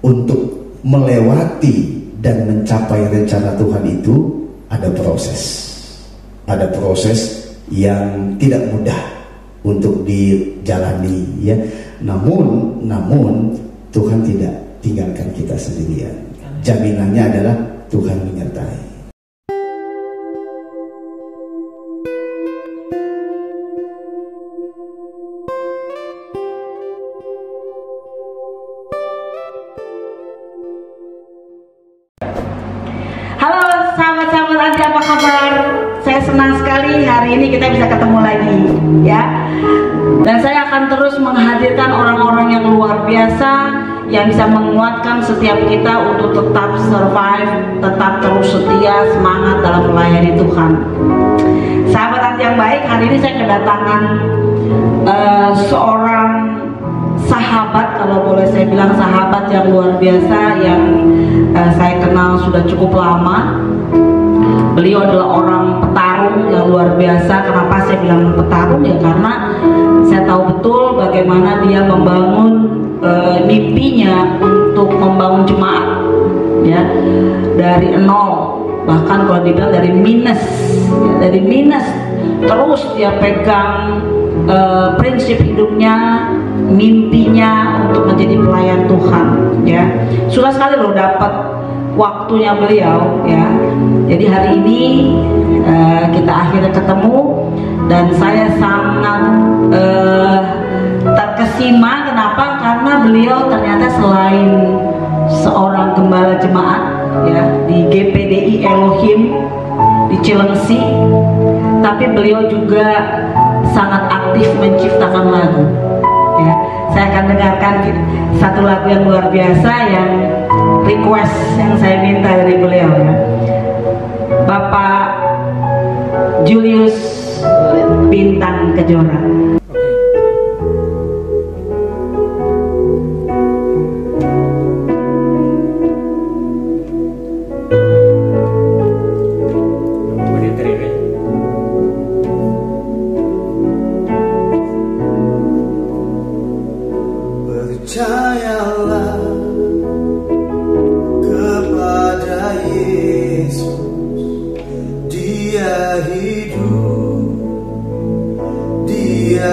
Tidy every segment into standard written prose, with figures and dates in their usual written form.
untuk melewati dan mencapai rencana Tuhan itu ada proses. Ada proses yang tidak mudah untuk dijalani, ya. Namun Tuhan tidak tinggalkan kita sendirian. Jaminannya adalah Tuhan menyertai. Halo sahabat-sahabat Anti, apa kabar? Saya senang sekali hari ini kita bisa ketemu lagi, ya. Dan saya akan terus menghadirkan orang-orang yang luar biasa yang bisa menguatkan setiap kita untuk tetap survive, tetap terus setia, semangat dalam melayani Tuhan. Sahabat Anti yang baik, hari ini saya kedatangan seorang sahabat, kalau boleh saya bilang sahabat yang luar biasa, yang saya kenal sudah cukup lama. Beliau adalah orang petarung yang luar biasa. Kenapa saya bilang petarung? Ya karena saya tahu betul bagaimana dia membangun mimpinya untuk membangun jemaat, ya, dari nol, bahkan kalau dibilang dari minus, ya, dari minus terus dia pegang prinsip hidupnya, mimpinya untuk menjadi pelayan Tuhan, ya. Susah sekali loh dapat waktunya beliau, ya. Jadi hari ini kita akhirnya ketemu dan saya sangat terkesima. Kenapa? Karena beliau ternyata selain seorang gembala jemaat, ya, di GPDI Elohim di Cilengsi, tapi beliau juga sangat aktif menciptakan lagu, ya. Saya akan dengarkan satu lagu yang luar biasa yang request yang saya minta dari beliau, ya. Bapak Julius Bintang Kejora. Percayalah kepada Yesus, Dia hidup, Dia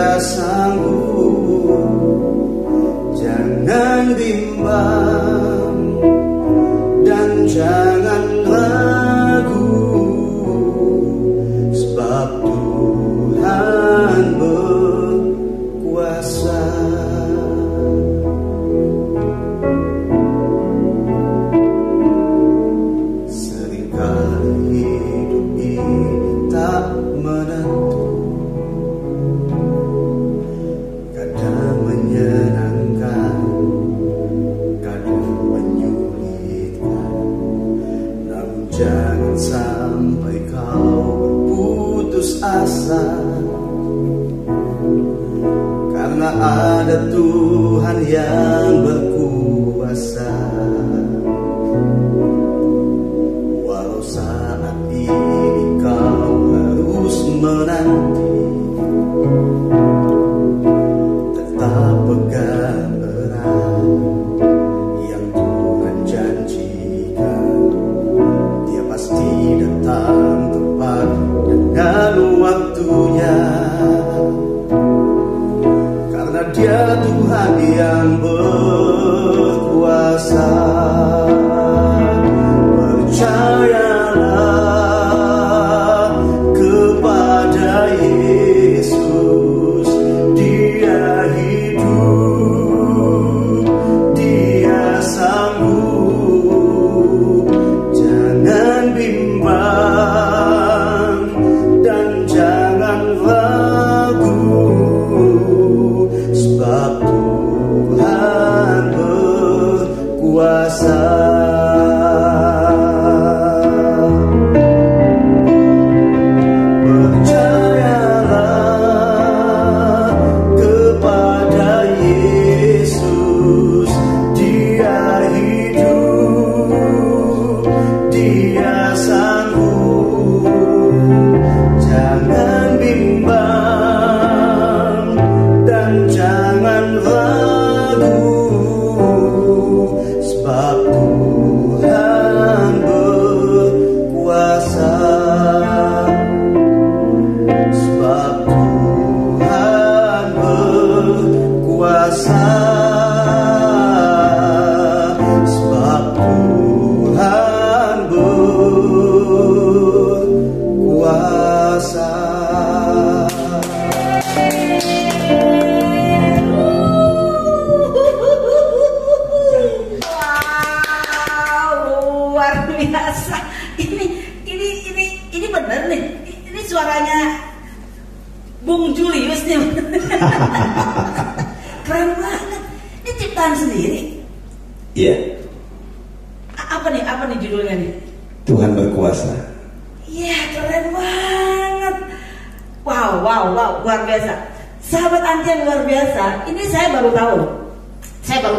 Keren banget. Ini ciptaan sendiri. Iya. Apa nih judulnya nih? Tuhan berkuasa. Iya, keren banget. Wow, luar biasa. Sahabat Anti yang luar biasa. Ini saya baru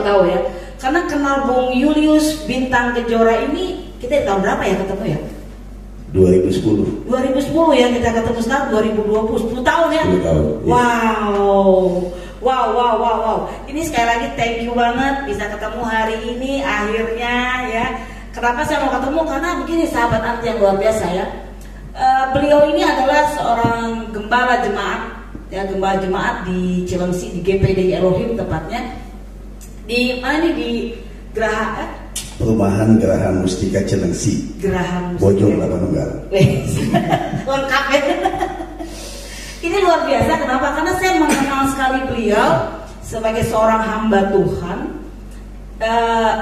tahu ya. Karena kenal Bung Julius Bintang Kejora ini kita tahun berapa ya ketemu ya? 2010 ya kita ketemu, sekarang 2020, 10 tahun ya? 10 tahun, Wow. Ini sekali lagi thank you banget bisa ketemu hari ini akhirnya ya. Kenapa saya mau ketemu? Karena begini sahabat Anti yang luar biasa ya. Beliau ini adalah seorang gembala jemaat di Cilengsi, di GPD Elohim tepatnya. Di mana nih, di Perumahan Geraha Mustika Cilengsi, Bojong Lapanunggal. Lengkap ya. Ini luar biasa, kenapa? Karena saya mengenal sekali beliau sebagai seorang hamba Tuhan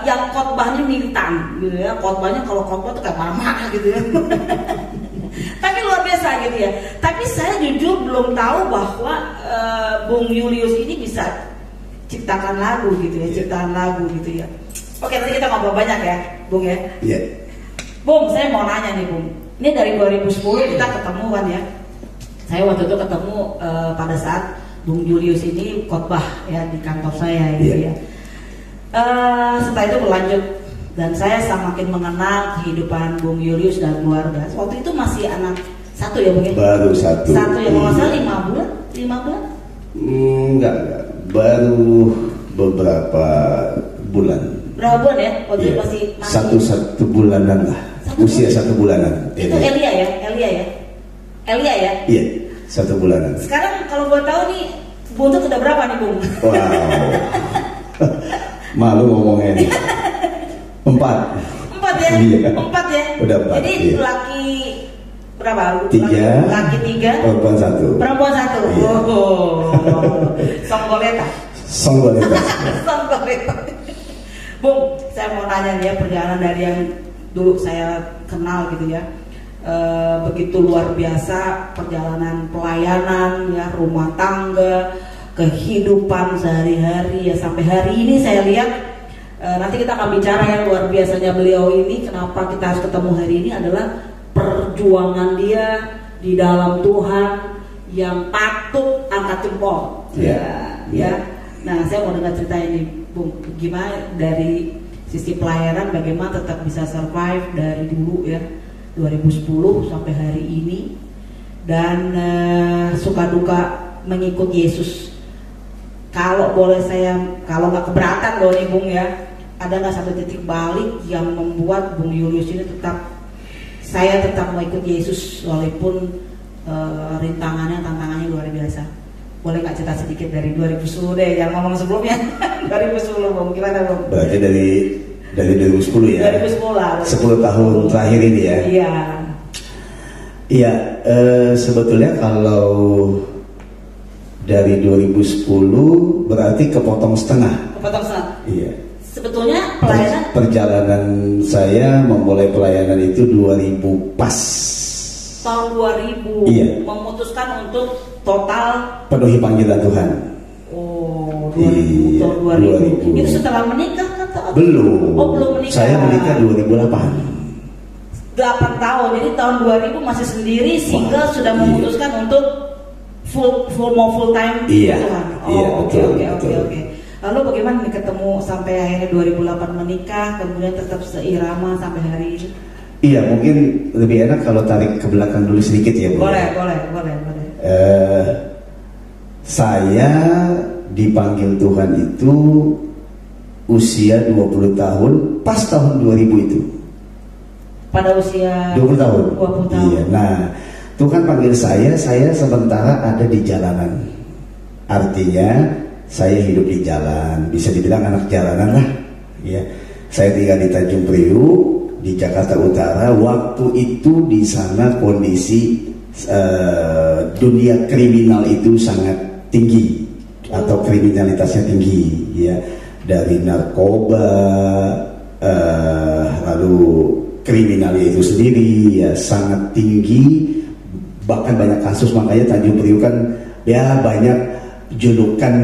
yang khotbahnya militan gitu ya. Khotbahnya kalau khotbah tuh kayak marah-marah gitu ya. Tapi luar biasa gitu ya. Tapi saya jujur belum tahu bahwa Bung Julius ini bisa ciptakan lagu gitu ya, ciptaan lagu gitu ya. Oke, nanti kita ngobrol banyak ya, Bung ya. Iya. Bung, saya mau nanya nih, Bung. Ini dari 2010 kita ketemuan ya. Saya waktu itu ketemu pada saat Bung Julius ini khotbah ya di kantor saya gitu ya. Setelah itu berlanjut dan saya semakin mengenal kehidupan Bung Julius dan keluarga. Waktu itu masih anak satu ya, Bung ya? Baru satu. Satu ya, kalau salah 5 bulan? Enggak. Baru beberapa bulan. Berapa bulan ya? Waktu itu masih satu bulanan lah. Usia 1 bulanan. Itu Elia ya? Iya, 1 bulanan. Sekarang kalau buat tahu nih, buntut udah berapa nih, Bung? Wow. Malu ngomongnya nih. 4 ya? Iya. 4 ya? Udah 4. Jadi iya. laki berapa? 3. Laki 3. Perempuan 1. Iya. Songgoleta. Bung, saya mau nanya nih ya, perjalanan dari yang dulu saya kenal gitu ya, begitu luar biasa perjalanan pelayanan ya, rumah tangga, kehidupan sehari-hari ya, sampai hari ini saya lihat. Nanti kita akan bicara yang luar biasanya beliau ini. Kenapa kita harus ketemu hari ini adalah perjuangan dia di dalam Tuhan yang patut angkat jempol. Ya. Nah, saya mau dengar cerita ini, Bung. Gimana dari sisi pelayanan, bagaimana tetap bisa survive dari dulu ya, 2010 sampai hari ini, dan suka duka mengikut Yesus. Kalau boleh saya, kalau nggak keberatan loh nih, Bung ya, ada nggak satu titik balik yang membuat Bung Julius ini saya tetap mau ikut Yesus walaupun tantangannya luar biasa. Boleh nggak cerita sedikit dari 2010 deh, jangan ngomong sebelumnya. 2010, Bung, gimana, Bung? Berarti dari 2010 ya? 2010 lah. 10 tahun terakhir ini ya? Iya, sebetulnya kalau dari 2010 berarti kepotong setengah. Iya. Sebetulnya pelayanan perjalanan saya memulai pelayanan itu 2000 pas. Tahun 2000. Iya. Memutuskan untuk total penuhi panggilan Tuhan. Oh, 2000, tahun 2000. Itu setelah menikah atau? Belum. Oh, belum menikah. Saya menikah 2008. 8 tahun. Jadi tahun 2000 masih sendiri, single, sudah memutuskan untuk full time iya, Tuhan. Iya, Oke. Lalu bagaimana nih ketemu sampai akhirnya 2008 menikah, kemudian tetap seirama sampai hari ini? Iya, mungkin lebih enak kalau tarik ke belakang dulu sedikit ya, Bu. Boleh. Saya dipanggil Tuhan itu usia 20 tahun, pas tahun 2000 itu. Pada usia 20 tahun. 20 tahun. Iya. Nah, Tuhan panggil saya sementara ada di jalanan. Artinya saya hidup di jalan, bisa dibilang anak jalanan lah. Ya. Saya tinggal di Tanjung Priuk, di Jakarta Utara. Waktu itu di sana kondisi dunia kriminal itu sangat tinggi, atau kriminalitasnya tinggi, ya, dari narkoba, lalu kriminalnya itu sendiri ya sangat tinggi, bahkan banyak kasus. Makanya Tanjung Priuk kan ya banyak julukan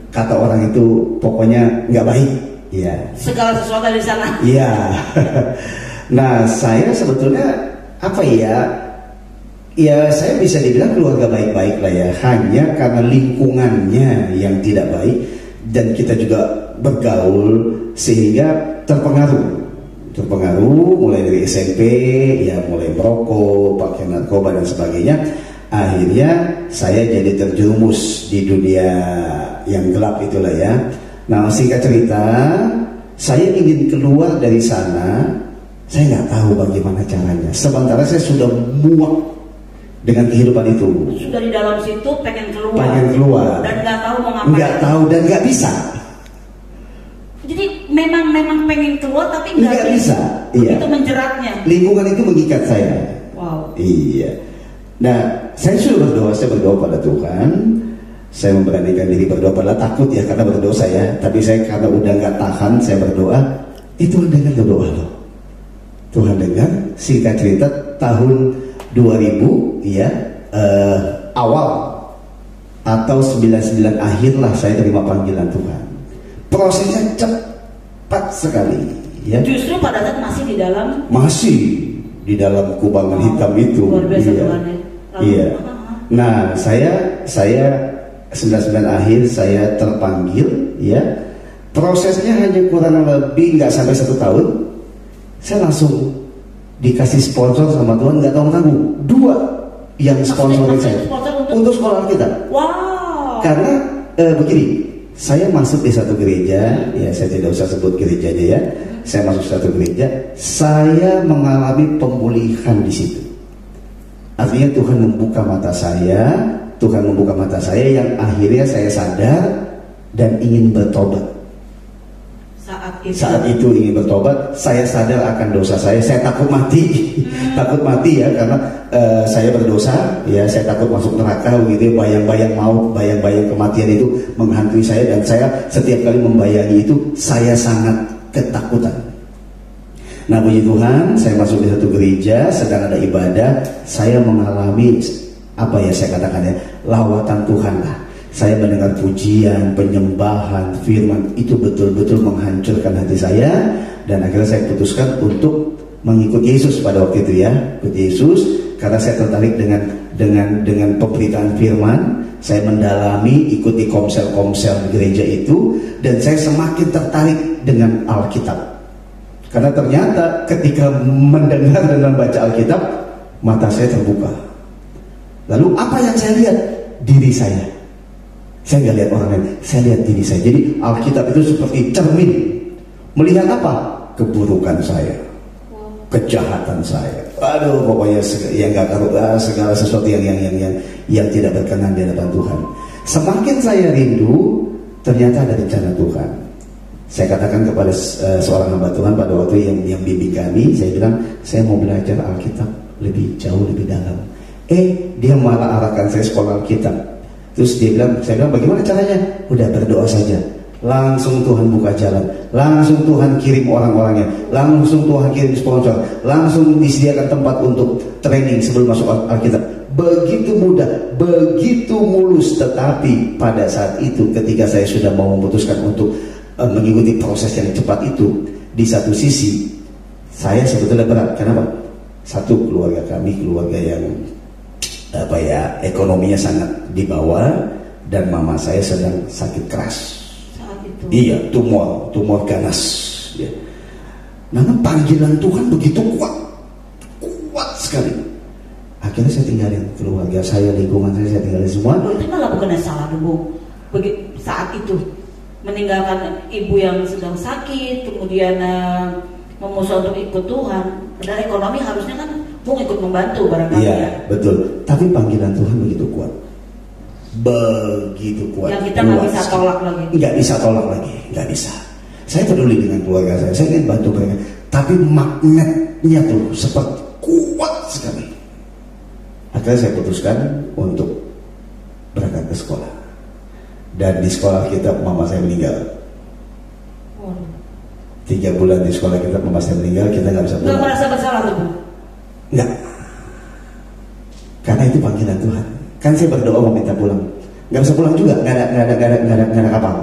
kata orang itu pokoknya nggak baik. Ya. Segala sesuatu di sana. Iya. Nah, saya sebetulnya apa ya? Ya, saya bisa dibilang keluarga baik-baik lah ya. Hanya karena lingkungannya yang tidak baik dan kita juga bergaul sehingga terpengaruh mulai dari SMP, ya mulai merokok, pakai narkoba dan sebagainya. Akhirnya saya jadi terjerumus di dunia yang gelap itulah ya. Nah, singkat cerita, saya ingin keluar dari sana, saya nggak tahu bagaimana caranya. Sementara saya sudah muak dengan kehidupan itu. Sudah di dalam situ pengen keluar. Dan nggak tahu mau ngapain. Nggak tahu dan nggak bisa. Jadi memang pengen keluar tapi nggak bisa. Iya. Itu menjeratnya. Lingkungan itu mengikat saya. Wow. Iya. Nah, saya sudah berdoa pada Tuhan. Saya memberanikan diri berdoa, padahal takut ya karena berdosa ya. Tapi saya karena udah nggak tahan, saya berdoa. Tuhan dengar doa loh. Tuhan dengar. Singkat cerita tahun 2000 ya awal atau 99 akhir lah saya terima panggilan Tuhan. Prosesnya cepat sekali ya. Justru pada saat masih di dalam kubangan hitam itu. Luar biasa iya. Tuhan ya. Iya. Nah, saya 99 akhir saya terpanggil ya. Prosesnya hanya kurang lebih nggak sampai 1 tahun. Saya langsung dikasih sponsor sama Tuhan, nggak tahu-tahu 2 yang sponsorin saya untuk sekolah kita. Wow. Karena begini, saya masuk di satu gereja, ya saya tidak usah sebut gerejanya ya. Saya masuk satu gereja, saya mengalami pemulihan di situ. Artinya Tuhan membuka mata saya, yang akhirnya saya sadar dan ingin bertobat. Saat itu ingin bertobat, saya sadar akan dosa saya takut mati. Takut mati ya, karena saya berdosa, ya saya takut masuk neraka gitu, bayang-bayang maut, bayang-bayang kematian itu menghantui saya, dan saya setiap kali membayangi itu, saya sangat ketakutan. Nah, puji Tuhan, saya masuk di satu gereja, sedang ada ibadah, saya mengalami apa ya saya katakan ya, lawatan Tuhan lah. Saya mendengar pujian, penyembahan, firman, itu betul-betul menghancurkan hati saya, dan akhirnya saya putuskan untuk mengikut Yesus pada waktu itu ya, ikut Yesus karena saya tertarik dengan pemberitaan firman. Saya mendalami, ikuti komsel-komsel di gereja itu, dan saya semakin tertarik dengan Alkitab. Karena ternyata ketika mendengar dan membaca Alkitab, mata saya terbuka. Lalu apa yang saya lihat? Diri saya. Saya nggak lihat orang lain, saya lihat diri saya. Jadi Alkitab itu seperti cermin. Melihat apa? Keburukan saya, kejahatan saya. Aduh, pokoknya yang nggak tahu, segala sesuatu yang tidak berkenan di hadapan Tuhan. Semakin saya rindu, ternyata ada rencana Tuhan. Saya katakan kepada seorang hamba Tuhan pada waktu yang bimbing kami, saya bilang, saya mau belajar Alkitab lebih jauh, lebih dalam. Dia malah arahkan saya sekolah Alkitab. Terus saya bilang bagaimana caranya? Udah berdoa saja. Langsung Tuhan buka jalan. Langsung Tuhan kirim orang-orangnya. Langsung Tuhan kirim sponsor. Langsung disediakan tempat untuk training sebelum masuk Alkitab. Begitu mudah, begitu mulus. Tetapi pada saat itu ketika saya sudah mau memutuskan untuk mengikuti proses yang cepat itu, di satu sisi saya sebetulnya berat. Kenapa? Satu, keluarga kami keluarga yang ekonominya sangat di bawah, dan mama saya sedang sakit keras saat itu. Iya, tumor ganas ya. Namun panggilan Tuhan begitu kuat sekali. Akhirnya saya tinggalin keluarga saya, lingkungan saya tinggalin semua. Itu malah bukan salah dulu. Saat itu meninggalkan ibu yang sedang sakit, kemudian memutuskan untuk ikut Tuhan. Padahal ekonomi harusnya kan ikut membantu barangkali. Iya, ya. Betul. Tapi panggilan Tuhan begitu kuat. Begitu kuat. Yang kita nggak bisa tolak lagi. Nggak bisa tolak lagi. Nggak bisa. Saya peduli dengan keluarga saya. Saya ingin bantu mereka. Tapi magnetnya tuh seperti kuat sekali. Akhirnya saya putuskan untuk berangkat ke sekolah. Dan di sekolah kita mama saya meninggal. 3 bulan di sekolah kita mama saya meninggal. Kita nggak bisa pulang. Nggak merasa bersalah tuh? Enggak. Karena itu panggilan Tuhan. Kan saya berdoa mau minta pulang. nggak bisa pulang juga, nggak ada kapal,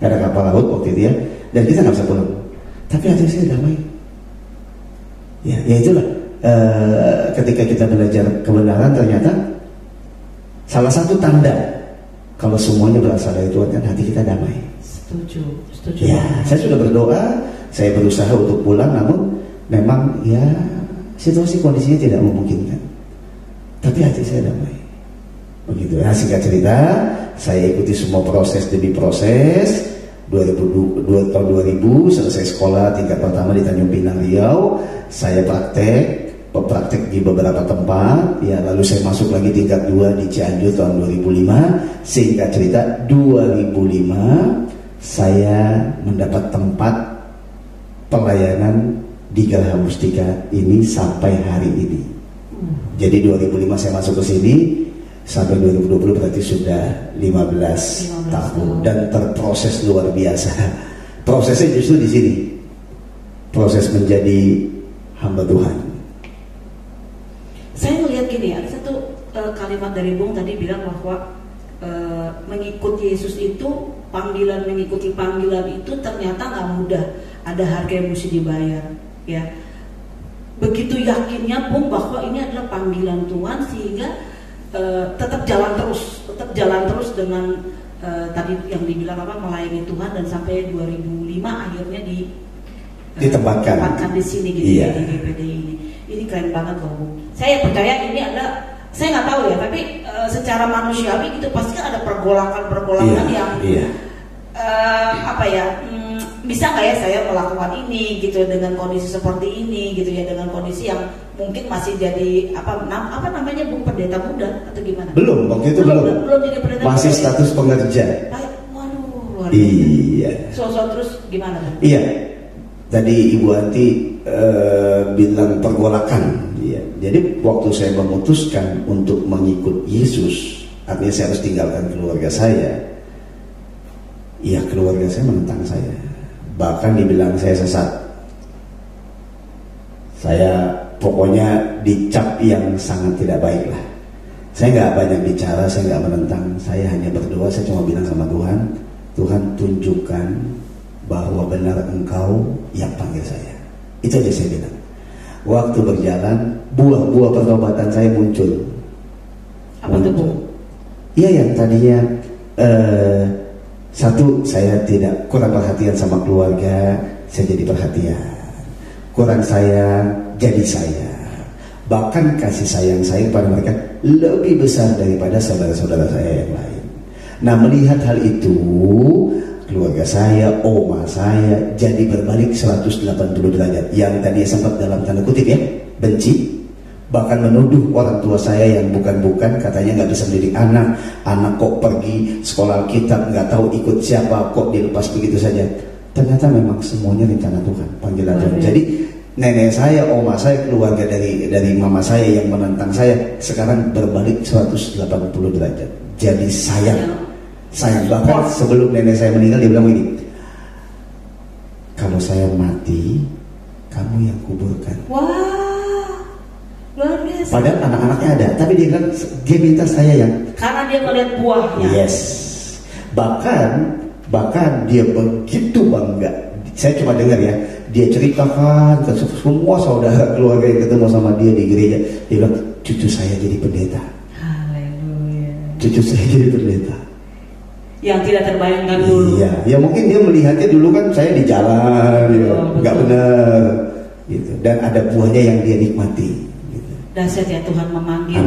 nggak ada kapal laut waktu itu ya, dan kita nggak bisa pulang. Tapi hati saya damai. Ya itulah. Ketika kita belajar kebenaran, ternyata salah satu tanda kalau semuanya berasal dari Tuhan kan hati kita damai. Setuju. Ya, saya sudah berdoa, saya berusaha untuk pulang, namun memang ya situasi kondisinya tidak memungkinkan. Tapi hati saya damai. Begitu. Nah, singkat cerita, saya ikuti semua proses demi proses. 2000 selesai sekolah tingkat pertama di Tanjung Pinang, Riau. Saya praktek di beberapa tempat. Ya, lalu saya masuk lagi tingkat 2 di Cianjur tahun 2005. Singkat cerita, 2005 saya mendapat tempat pelayanan di Geraha Mustika ini sampai hari ini. Jadi 2005 saya masuk ke sini, sampai 2020 berarti sudah 15 tahun dan terproses luar biasa. Prosesnya justru di sini, proses menjadi hamba Tuhan. Saya melihat gini, ada satu kalimat dari Bung tadi bilang bahwa mengikuti Yesus itu, mengikuti panggilan itu ternyata nggak mudah, ada harga yang mesti dibayar, ya. Begitu yakinnya Bung bahwa ini adalah panggilan Tuhan, sehingga tetap jalan terus dengan tadi yang dibilang melayani Tuhan, dan sampai 2005 akhirnya ditempatkan di sini gitu. Iya. Di GPD ini keren banget loh Bu. Saya percaya ini ada, saya nggak tahu ya, tapi secara manusiawi itu pasti kan ada pergolakan yang bisa nggak ya saya melakukan ini gitu dengan kondisi seperti ini gitu ya, dengan kondisi yang mungkin masih jadi apa namanya Bung, pendeta muda atau gimana? Belum, waktu itu belum jadi pendeta masih muda, status pengerja. Waduh, luar biasa. Iya. Terus gimana Bung? Iya. Tadi Ibu Anti bilang pergolakan. Iya. Jadi waktu saya memutuskan untuk mengikut Yesus, artinya saya harus tinggalkan keluarga saya. Iya, keluarga saya menentang saya. Bahkan dibilang saya sesat. Saya pokoknya dicap yang sangat tidak baik lah. Saya nggak banyak bicara, saya nggak menentang, saya hanya berdoa. Saya cuma bilang sama Tuhan, Tuhan tunjukkan bahwa benar Engkau yang panggil saya. Itu aja saya bilang. Waktu berjalan, buah-buah pertobatan saya muncul. Apa itu Bu? Iya, yang tadinya satu, saya tidak kurang perhatian sama keluarga, saya jadi perhatian. Kurang sayang, jadi sayang. Bahkan kasih sayang saya pada mereka lebih besar daripada saudara-saudara saya yang lain. Nah, melihat hal itu, keluarga saya, oma saya jadi berbalik 180 derajat. Yang tadi sempat dalam tanda kutip ya, benci. Bahkan menuduh orang tua saya yang bukan-bukan, katanya nggak bisa mendidik anak kok pergi sekolah Alkitab, nggak tahu ikut siapa, kok dilepas begitu saja. Ternyata memang semuanya rencana Tuhan, panggilan Tuhan. Jadi nenek saya, oma saya, keluarga dari mama saya yang menentang saya, sekarang berbalik 180 derajat. Jadi sayang. Bahkan sebelum nenek saya meninggal, dia bilang begini, kalau saya mati, kamu yang kuburkan. Wah, luar biasa. Padahal anak-anaknya ada, tapi dia minta saya yang, karena dia melihat buahnya. Yes. Bahkan dia begitu bangga. Saya cuma dengar ya, dia ceritakan ke semua saudara keluarga yang ketemu sama dia di gereja. Dia bilang, cucu saya jadi pendeta. Haleluya. Cucu saya jadi pendeta. Yang tidak terbayangkan dulu. Iya, ya mungkin dia melihatnya dulu kan saya di jalan, nggak benar, gitu. Dan ada buahnya yang dia nikmati. Dahsyat ya, Tuhan memanggil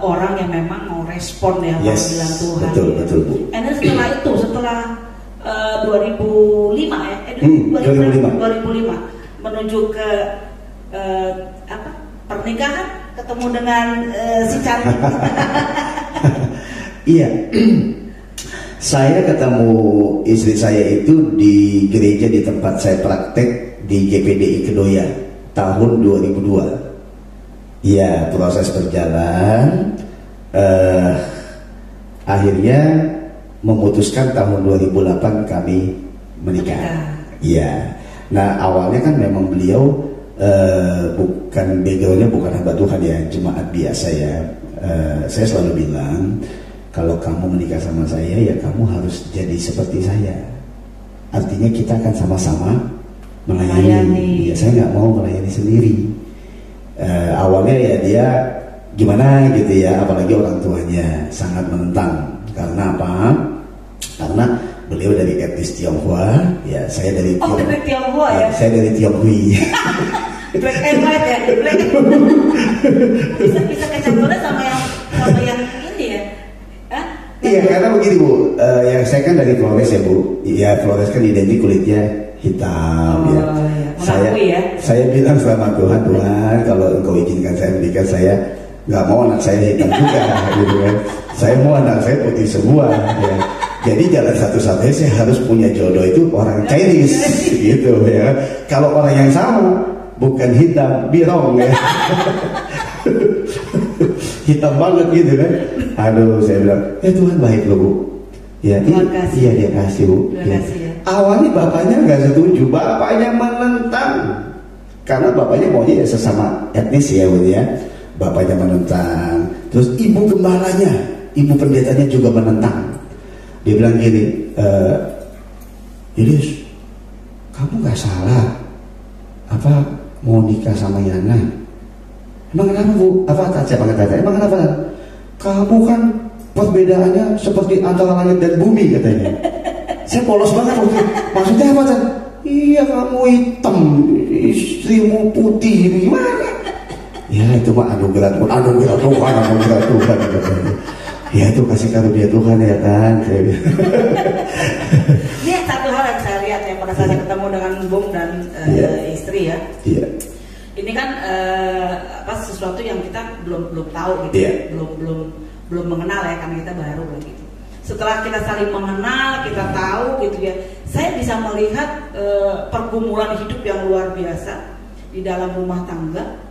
orang yang memang mau respon ya panggilan Tuhan. Betul Bu. Dan setelah 2005 ya, 2005 menuju ke pernikahan, ketemu dengan si cantik. Iya. Saya ketemu istri saya itu di gereja di tempat saya praktek di GPDI Kedoya tahun 2002. Ya, proses berjalan, akhirnya memutuskan tahun 2008 kami menikah. Iya. Nah, awalnya kan memang beliau backgroundnya bukan hamba Tuhan ya, jemaat biasa ya. Saya selalu bilang, kalau kamu menikah sama saya ya kamu harus jadi seperti saya. Artinya kita akan sama-sama melayani. Ya, saya nggak mau melayani sendiri. Awalnya ya dia gimana gitu ya, apalagi orang tuanya sangat menentang. Karena apa? Karena beliau dari etnis Tionghoa, ya saya dari Tionghoa ya. Saya dari Tionghui. Black and white ya, black. bisa kecampuran sama yang ini ya. Hah? Iya, karena begini Bu, yang saya kan dari Flores ya Bu. Ya Flores kan identik kulitnya hitam ya. Iya. Saya bilang sama Tuhan, kalau Engkau izinkan saya menikah, saya nggak mau anak saya hitam juga gitu kan. Saya mau anak saya putih semua ya. Jadi jalan satu-satunya saya harus punya jodoh itu orang Chinese gitu ya. Kalau orang yang sama bukan hitam, birong ya. Hitam banget gitu kan. Aduh, saya bilang, Tuhan baik loh Bu. Ya, iya dia kasih Bu. Ya. Awalnya bapaknya nggak setuju, bapaknya menentang. Karena bapaknya maunya ya sesama etnis ya Bu ya. Bapaknya menentang. Terus ibu gembalanya, ibu pendetanya juga menentang. Dia bilang gini, Yudis, kamu nggak salah. Apa mau nikah sama Yana? Emang kenapa Bu? Apa siapa kata? Emang kenapa? Kamu kan perbedaannya seperti antara langit dan bumi katanya. Saya polos banget waktu itu. Maksudnya apa kan? Iya kamu hitam, istrimu putih, gimana? Ya itu mah anugerah Tuhan katanya. Ya itu kasih karunia Tuhan ya kan. Ini satu hal yang saya lihat ya pada saat ketemu dengan Bung dan istri ya. Iya. Ini kan sesuatu yang kita belum tahu gitu, belum mengenal ya karena kita baru lagi. Setelah kita saling mengenal, kita tahu gitu ya. Saya bisa melihat pergumulan hidup yang luar biasa di dalam rumah tangga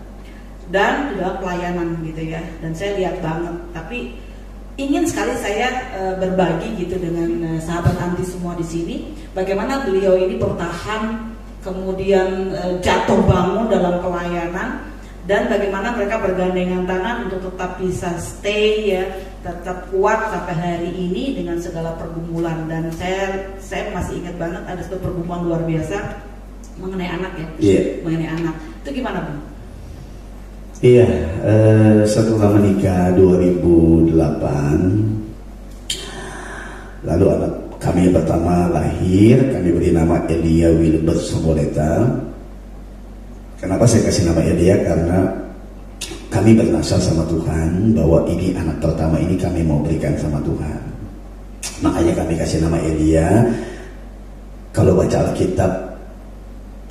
dan di dalam pelayanan gitu ya. Dan saya lihat banget. Tapi ingin sekali saya berbagi gitu dengan sahabat anti semua di sini. Bagaimana beliau ini bertahan, kemudian jatuh bangun dalam pelayanan, dan bagaimana mereka bergandengan tangan untuk tetap bisa stay ya, tetap kuat sampai hari ini dengan segala pergumulan. Dan saya masih ingat banget ada satu pergumulan luar biasa mengenai anak ya, mengenai anak. Itu gimana Bung? Iya, setelah menikah 2008, lalu anak kami yang pertama lahir, kami beri nama Elia Wilbert Somoleta. Kenapa saya kasih nama Elia? Karena kami bernasar sama Tuhan bahwa ini anak pertama ini kami mau berikan sama Tuhan. Makanya kami kasih nama Elia. Kalau baca Alkitab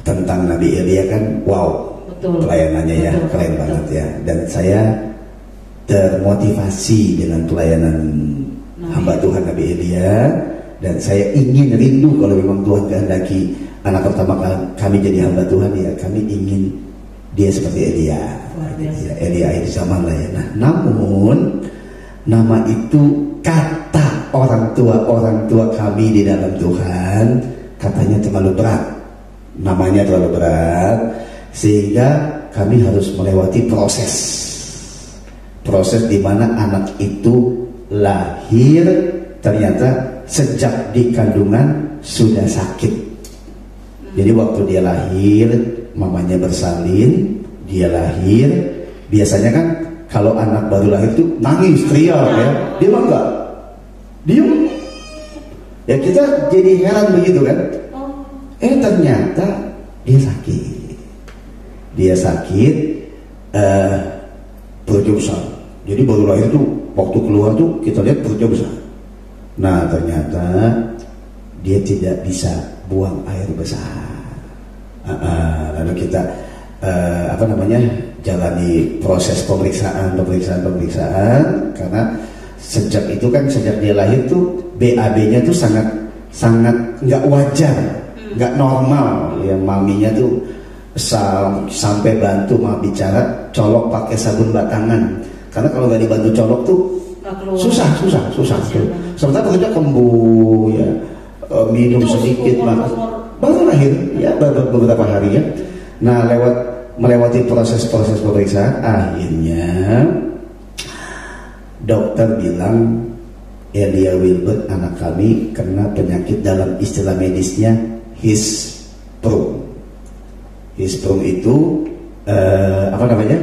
tentang Nabi Elia kan, wow, betul, pelayanannya ya, betul, keren betul banget ya. Dan saya termotivasi dengan pelayanan hamba Tuhan Nabi Elia. Dan saya ingin rindu kalau memang Tuhan kehendaki anak pertama kami jadi hamba Tuhan ya, kami ingin dia seperti Elia. Elia akhir zaman lah ya. Nah, namun nama itu kata orang tua kami di dalam Tuhan katanya terlalu berat. Namanya terlalu berat sehingga kami harus melewati proses di mana anak itu lahir ternyata sejak di kandungan sudah sakit. Jadi waktu dia lahir, mamanya bersalin, dia lahir. Biasanya kan kalau anak baru lahir tuh nangis, teriak ya. Dia mah enggak, diem. Ya kita jadi heran begitu kan. Ternyata dia sakit. Perutnya besar. Jadi baru lahir tuh waktu keluar tuh kita lihat perutnya besar. Nah ternyata dia tidak bisa buang air besar. Lalu kita jalani proses pemeriksaan karena sejak dia lahir tuh BAB-nya tuh sangat nggak wajar, nggak normal. Ya maminya tuh sampai bantu mau bicara colok pakai sabun batangan, karena kalau nggak dibantu colok tuh susah. Sementara bekerja kembuh ya, minum sedikit makan. Baru lahir ya beberapa hari ya. Nah melewati proses pemeriksaan, akhirnya dokter bilang Elia Wilbert, anak kami, kena penyakit dalam istilah medisnya Hirschsprung. Hirschsprung itu apa namanya?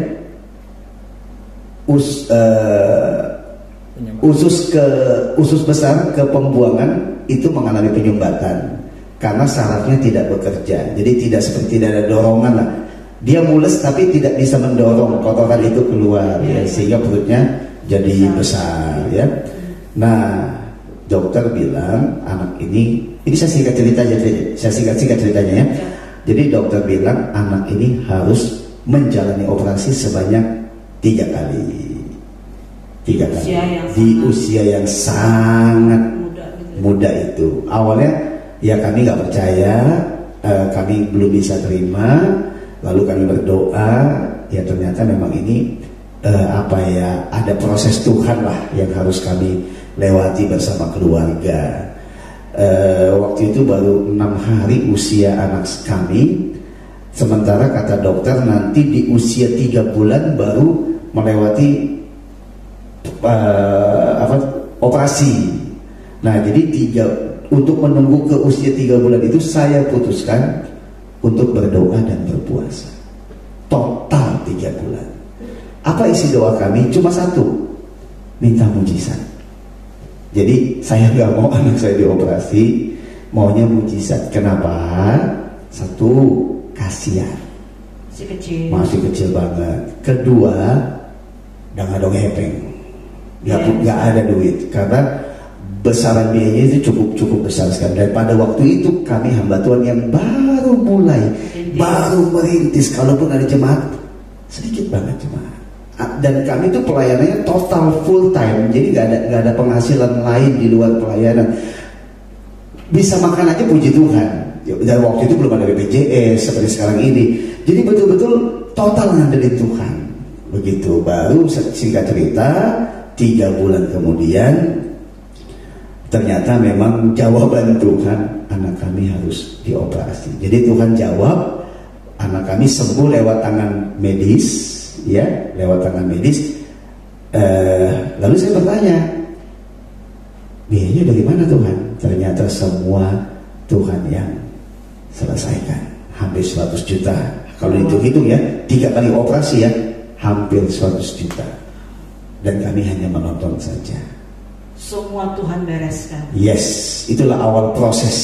Usus besar ke pembuangan itu mengalami penyumbatan karena sarafnya tidak bekerja. Jadi tidak ada dorongan lah. Dia mules tapi tidak bisa mendorong kotoran itu keluar ya, sehingga perutnya jadi besar ya. Nah, dokter bilang anak ini saya singkat ceritanya ya. Jadi dokter bilang anak ini harus menjalani operasi sebanyak 3 kali. 3 kali di usia yang sangat muda itu. Awalnya ya kami nggak percaya, kami belum bisa terima. Lalu kami berdoa, ya ternyata memang ini ada proses Tuhan lah yang harus kami lewati bersama keluarga. Waktu itu baru 6 hari usia anak kami, sementara kata dokter nanti di usia 3 bulan baru melewati operasi. Nah jadi untuk menunggu ke usia 3 bulan itu saya putuskan untuk berdoa dan berpuasa total 3 bulan. Apa isi doa kami? Cuma satu, minta mujizat. Jadi saya nggak mau anak saya dioperasi, maunya mujizat. Kenapa? Satu, kasihan, masih kecil banget. Kedua, dong hepeng, nggak ada duit karena besaran biayanya itu cukup besar sekali. Dan pada waktu itu kami hamba Tuhan yang baru merintis, kalaupun ada jemaat sedikit banget jemaat. Dan kami itu pelayanannya total full time, jadi nggak ada penghasilan lain di luar pelayanan. Bisa makan aja puji Tuhan. Dan waktu itu belum ada BPJS seperti sekarang ini. Jadi betul-betul total ngandelin Tuhan. Begitu. Baru singkat cerita 3 bulan kemudian ternyata memang jawaban Tuhan, anak kami harus dioperasi. Jadi Tuhan jawab, anak kami sembuh lewat tangan medis, ya, lewat tangan medis. Lalu saya bertanya, biayanya dari mana Tuhan? Ternyata semua Tuhan yang selesaikan, hampir 100 juta. Kalau dihitung ya, 3 kali operasi ya, hampir 100 juta. Dan kami hanya menonton saja. Semua Tuhan bereskan. Yes, itulah awal proses.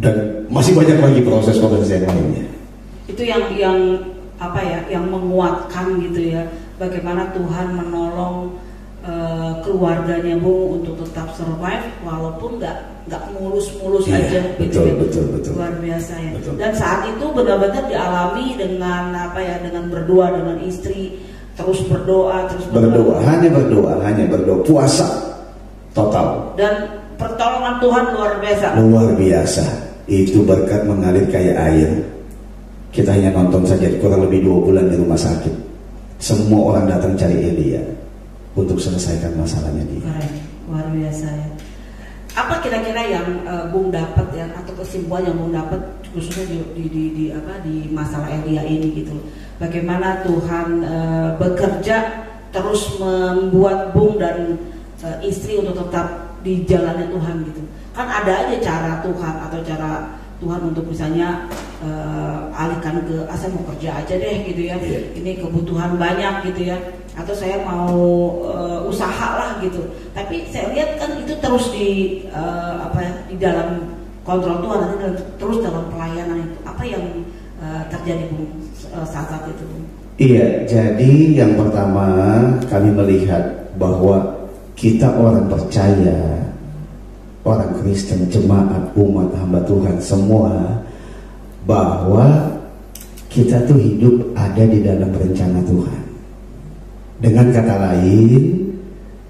Dan masih banyak lagi proses yang lainnya. Itu yang yang menguatkan gitu ya. Bagaimana Tuhan menolong keluarganya Bung untuk tetap survive walaupun nggak mulus-mulus aja. Betul. Luar biasa ya. Betul. Dan saat itu benar-benar dialami dengan dengan berdoa dengan istri. Terus berdoa, hanya berdoa, puasa total. Dan pertolongan Tuhan luar biasa. Itu berkat mengalir kayak air. Kita hanya nonton saja, kurang lebih 2 bulan di rumah sakit. Semua orang datang cari Elia untuk selesaikan masalahnya dia. Keren, luar biasa ya. Apa kira-kira yang Bung dapat ya, atau kesimpulan yang Bung dapat khususnya di masalah Elia ini gitu? Bagaimana Tuhan bekerja terus membuat Bung dan istri untuk tetap di jalannya Tuhan gitu. Kan ada aja cara Tuhan atau cara Tuhan untuk misalnya alihkan ke saya mau kerja aja deh gitu ya. Ini kebutuhan banyak gitu ya. Atau saya mau usaha lah gitu. Tapi saya lihat kan itu terus di dalam kontrol Tuhan, terus dalam pelayanan itu. Apa yang terjadi Bung saat itu Bung? Iya, jadi yang pertama kami melihat bahwa kita orang percaya, orang Kristen, jemaat, umat hamba Tuhan semua, bahwa kita tuh hidup ada di dalam rencana Tuhan. Dengan kata lain,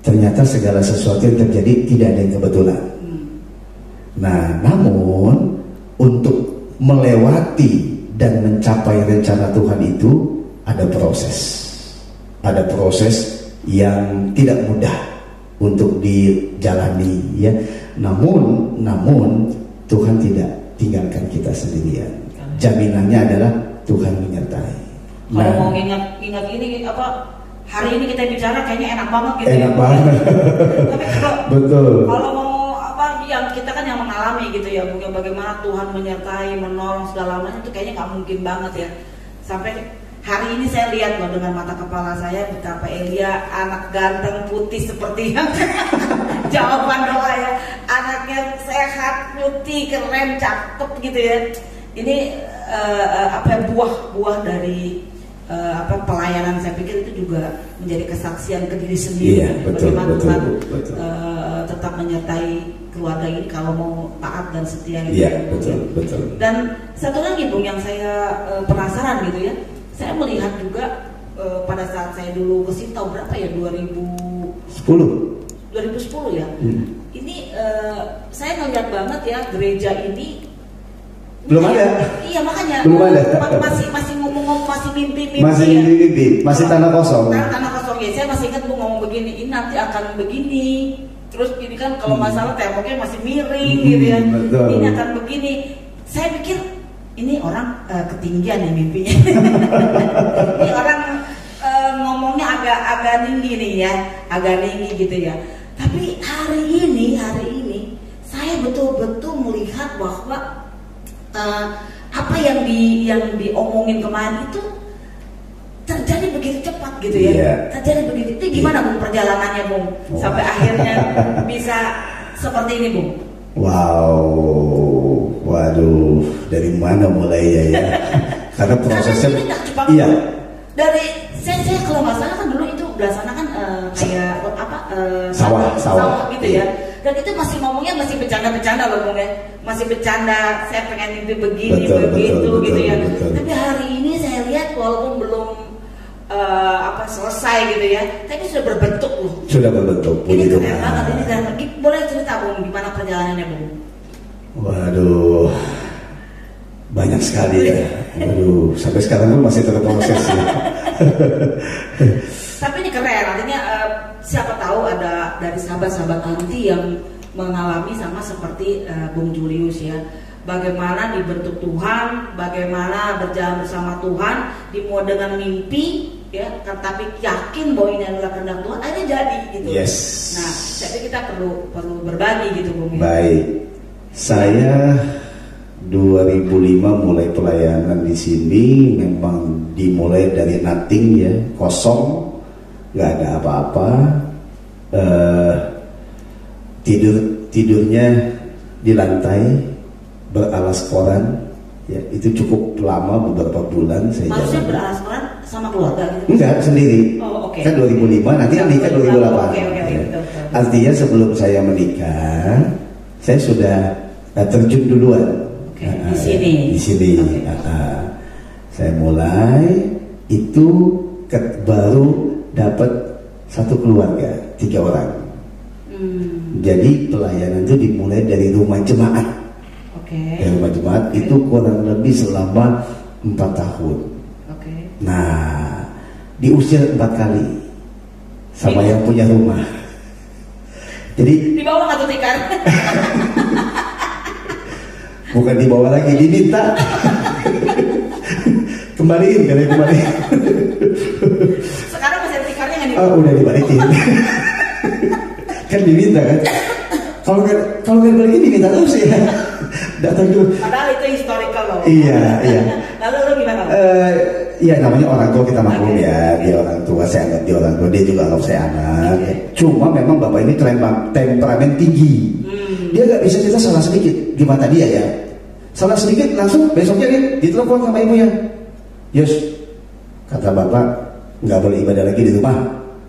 ternyata segala sesuatu yang terjadi tidak ada yang kebetulan. Nah, namun untuk melewati dan mencapai rencana Tuhan itu ada proses yang tidak mudah untuk dijalani ya. Namun Tuhan tidak tinggalkan kita sendirian. Jaminannya adalah Tuhan menyertai. Kalau mau ingat ini hari ini kita bicara kayaknya enak banget gitu. Enak banget. Tapi kalau Betul. Kalau mau apa yang kita kan yang mengalami gitu ya, mungkin bagaimana Tuhan menyertai, menolong segala macam itu kayaknya nggak mungkin banget ya. Sampai hari ini saya lihat loh dengan mata kepala saya betapa Elia anak ganteng putih seperti yang jawaban doa ya, anaknya sehat, putih, keren, cakep gitu ya. Ini buah dari pelayanan, saya pikir itu juga menjadi kesaksian ke diri sendiri. Iya, betul, bagaimana betul, Tuhan betul. tetap menyertai keluarga ini kalau mau taat dan setia gitu. Iya, betul. Dan satu lagi Bung yang saya penasaran gitu ya, saya melihat juga pada saat saya dulu ke sini tahun berapa ya, 2010 ya. Ini saya ngeliat banget ya gereja ini belum ada. Iya makanya belum ada. Masih ngomong masih mimpi. Masih tanah kosong. Tanah kosong ya. Saya masih ingat Bu ngomong begini, ini nanti akan begini. Terus ini kan kalau masalah temboknya masih miring gitu ya. Betul. Ini akan begini. Saya pikir ini orang ketinggian ya mimpinya. Ini orang ngomongnya agak tinggi nih ya, agak tinggi gitu ya. Tapi hari ini saya betul-betul melihat bahwa apa yang diomongin kemarin itu terjadi begitu cepat gitu ya. Yeah. Terjadi begitu. Itu gimana Bung perjalanannya Bung sampai akhirnya bisa seperti ini Bung? Wow, waduh, dari mana mulai ya? Karena prosesnya. Iya. Dari saya kalau nggak salah kan dulu itu belasana kan kayak sawah gitu ya. Dan itu masih ngomongnya masih bercanda-bercanda loh Bung ya. Masih bercanda, saya pengen mimpi begini, begitu gitu ya. Tapi hari ini saya lihat walaupun belum selesai gitu ya, tapi sudah berbentuk loh. Sudah berbentuk. Ini keren banget, ini keren banget. Boleh cerita Bung gimana perjalanannya Bung? Waduh, banyak sekali ya. Waduh, sampai sekarang pun masih terproses ya. Tapi ini keren, artinya siapa tahu ada dari sahabat-sahabat anti yang mengalami sama seperti Bung Julius ya. Bagaimana dibentuk Tuhan, bagaimana berjalan bersama Tuhan, dimulai dengan mimpi ya, tapi yakin bahwa ini adalah kehendak Tuhan, akhirnya jadi gitu. Yes. Nah, jadi kita perlu berbagi gitu Bung. Baik, saya 2005 mulai pelayanan di sini, memang dimulai dari nothing ya, kosong, nggak ada apa-apa, tidurnya di lantai beralas koran ya, itu cukup lama, beberapa bulan saya. Maksudnya beralas koran sama keluarga gitu? Enggak, sendiri. Oh, okay. Kan 2005, nanti nikah 2008. Okay, betul. Artinya sebelum saya menikah, saya sudah terjun duluan. Di sini. Okay. Saya mulai itu baru dapat satu keluarga, 3 orang. Jadi pelayanan itu dimulai dari rumah jemaat. Dari rumah jemaat itu kurang lebih selama 4 tahun. Nah, diusir 4 kali sama yang punya rumah. Jadi dibawa nggak tuh tikar? Bukan dibawa lagi, diminta. Kembaliin. Sekarang masih ada tikarnya nggak nih? Oh, udah dibalikin. Kan diminta kan. Kalau nggak balikin diminta terus ya. Datang dulu. Padahal itu historical loh. Iya. Lalu lu gimana? Ya namanya orang tua, kita maklum ya. Dia orang tua, saya anggap dia orang tua. Dia juga anggap saya anak. Cuma memang bapak ini temperamen tinggi. Dia nggak bisa, kita salah sedikit di mata dia ya. Salah sedikit langsung besoknya dia ditelepon sama ibunya. Yus, kata bapak nggak boleh ibadah lagi di rumah.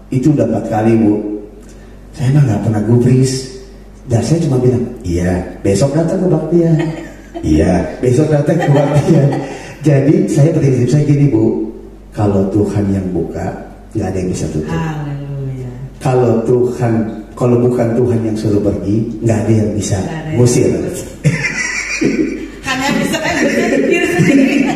Itu udah 4 kali Bu. Saya mah nggak pernah gubris. Dan saya cuma bilang, iya, besok datang ke baktian. Iya, besok datang ke baktian. Jadi saya prinsip saya gini Bu, kalau Tuhan yang buka, nggak ada yang bisa tutup. Haleluya. Kalau bukan Tuhan yang suruh pergi, nggak ada yang bisa ngusir. Hanya bisa diri sendiri.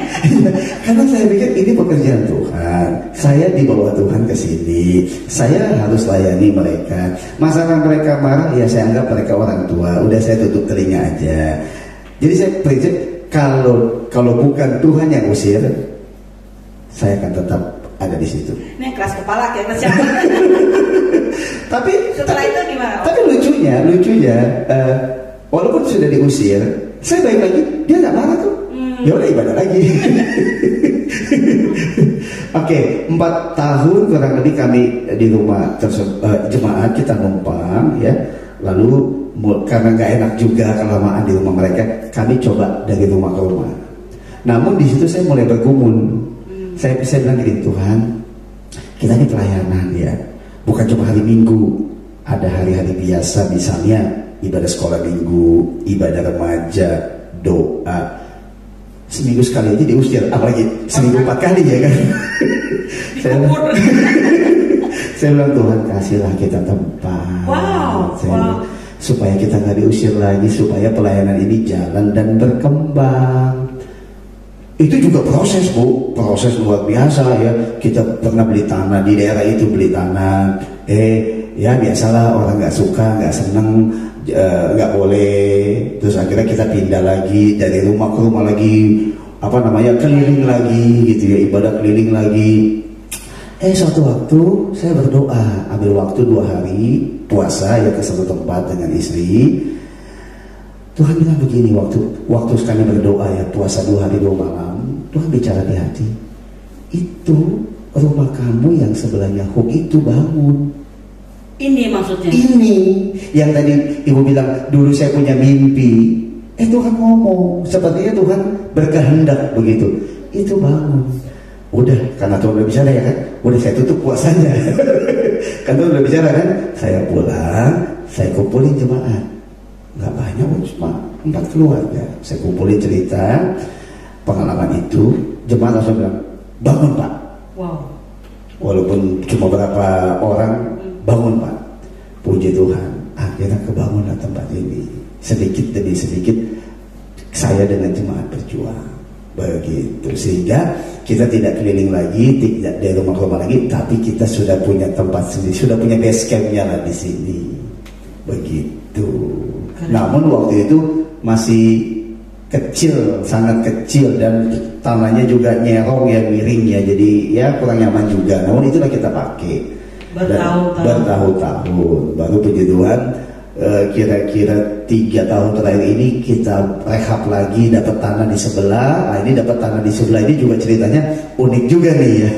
Karena saya pikir ini pekerjaan Tuhan. Saya dibawa Tuhan ke sini. Saya harus layani mereka. Masalah mereka marah, ya saya anggap mereka orang tua. Udah saya tutup telinga aja. Jadi saya prinsip kalau bukan Tuhan yang usir, saya akan tetap ada di situ. Ini yang keras kepala kayak siapa? Tapi setelah itu gimana? Tapi lucunya, walaupun sudah diusir, saya balik lagi, dia nggak marah tuh. Ya udah ibadah lagi. Oke, 4 tahun kurang lebih kami di rumah jemaat kita numpang ya. Lalu karena nggak enak juga kelamaan di rumah mereka, kami coba dari rumah ke rumah. Namun di situ saya mulai bergumul. Saya bilang gini, Tuhan, kita ini pelayanan ya, bukan cuma hari Minggu, ada hari-hari biasa misalnya ibadah sekolah minggu, ibadah remaja, doa. Seminggu sekali aja diusir, apalagi seminggu 4 kali ya kan. Saya bilang, Tuhan kasihlah kita tempat. Supaya kita nggak diusir lagi, supaya pelayanan ini jalan dan berkembang. Itu juga proses Bu, proses luar biasa ya. Kita pernah beli tanah di daerah itu, beli tanah. Ya biasalah, orang nggak suka, nggak seneng, nggak boleh. Terus akhirnya kita pindah lagi dari rumah ke rumah lagi, keliling lagi gitu ya, ibadah keliling lagi. Suatu waktu saya berdoa, ambil waktu 2 hari puasa ya ke satu tempat dengan istri. Tuhan bilang begini, waktu sekali berdoa ya, puasa 2 hari 2 malam, Tuhan bicara di hati, itu rumah kamu yang sebelahnya Hook itu bangun. Ini maksudnya? Ini yang tadi ibu bilang dulu saya punya mimpi. Tuhan ngomong, sepertinya Tuhan berkehendak begitu. Itu bangun. Udah, karena Tuhan udah bicara ya kan, udah saya tutup puasanya. Kan Tuhan udah bicara kan, saya pulang, saya kumpulin jemaat. Nggak banyak, cuma 4 keluarga. Saya kumpulin cerita pengalaman itu, jemaat langsung bilang, bangun Pak. Wow. Walaupun cuma berapa orang, bangun Pak. Puji Tuhan, akhirnya kebangunlah tempat ini. Sedikit demi sedikit saya dengan jemaat berjuang begitu, sehingga kita tidak keliling lagi, tidak dari rumah ke rumah lagi, tapi kita sudah punya tempat sendiri, sudah punya base campnya lah di sini begitu. Namun waktu itu masih kecil, sangat kecil, dan tanahnya juga nyerong ya, miring ya, jadi ya kurang nyaman juga. Namun itulah kita pakai bertahun-tahun. Baru puji Tuhan, kira-kira 3 tahun terakhir ini kita rehab lagi, dapat tanah di sebelah. Ini dapat tanah di sebelah ini juga ceritanya unik juga nih ya.